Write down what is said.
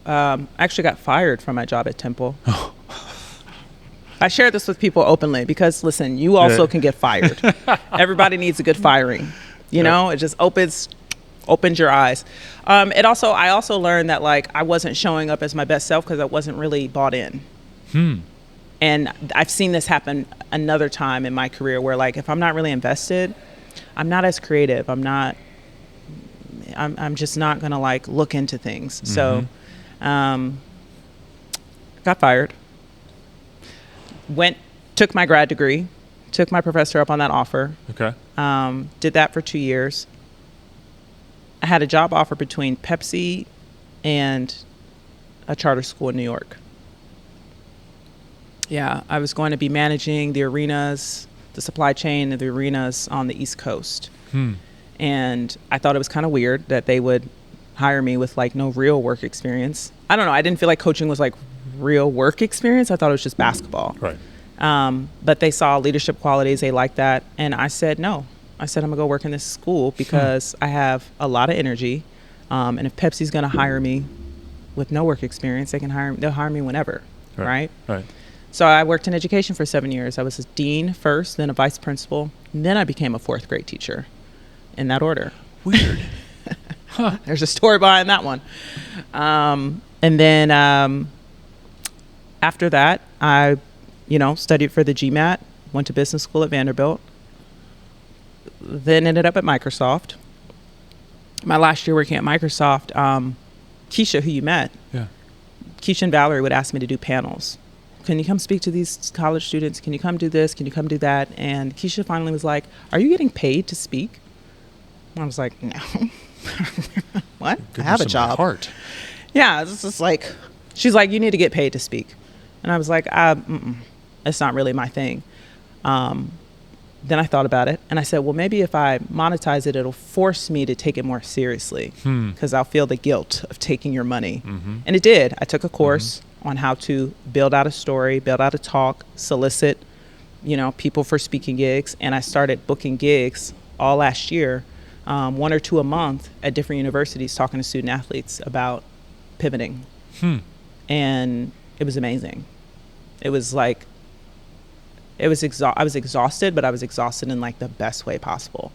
I actually got fired from my job at Temple. I share this with people openly because, listen, you also can get fired. Everybody needs a good firing. You know, it just opens your eyes. I also learned that, like, I wasn't showing up as my best self because I wasn't really bought in. And I've seen this happen another time in my career where, like, if I'm not really invested, I'm not as creative. I'm just not going to, like, look into things. So, got fired. Took my grad degree, took my professor up on that offer. Okay. Did that for 2 years. I had a job offer between Pepsi and a charter school in New York. Yeah, I was going to be managing the arenas, the supply chain of the arenas on the East Coast. And I thought it was kind of weird that they would hire me with, like, no real work experience. I don't know. I didn't feel like coaching was, like, real work experience. I thought it was just basketball. Right. But they saw leadership qualities. They liked that. And I said, no. I said, I'm going to go work in this school because I have a lot of energy. And if Pepsi's going to hire me with no work experience, they'll hire me whenever. Right. So I worked in education for 7 years. I was a dean first, then a vice principal. And then I became a fourth grade teacher in that order. Weird. There's a story behind that one. And then after that, I studied for the GMAT, went to business school at Vanderbilt, then ended up at Microsoft. My last year working at Microsoft, Keisha, who you met, Keisha and Valerie would ask me to do panels. Can you come speak to these college students? Can you come do this? Can you come do that? And Keisha finally was like, are you getting paid to speak? And I was like, no. What? I have a job. Heart. Yeah, this is like, she's like, you need to get paid to speak. And I was like, it's not really my thing. Then I thought about it and I said, well, maybe if I monetize it, it'll force me to take it more seriously because I'll feel the guilt of taking your money. And it did. I took a course on how to build out a story, build out a talk, solicit, people for speaking gigs. And I started booking gigs all last year, 1 or 2 a month at different universities, talking to student athletes about pivoting. And it was amazing. It was like, I was exhausted, but I was exhausted in, like, the best way possible.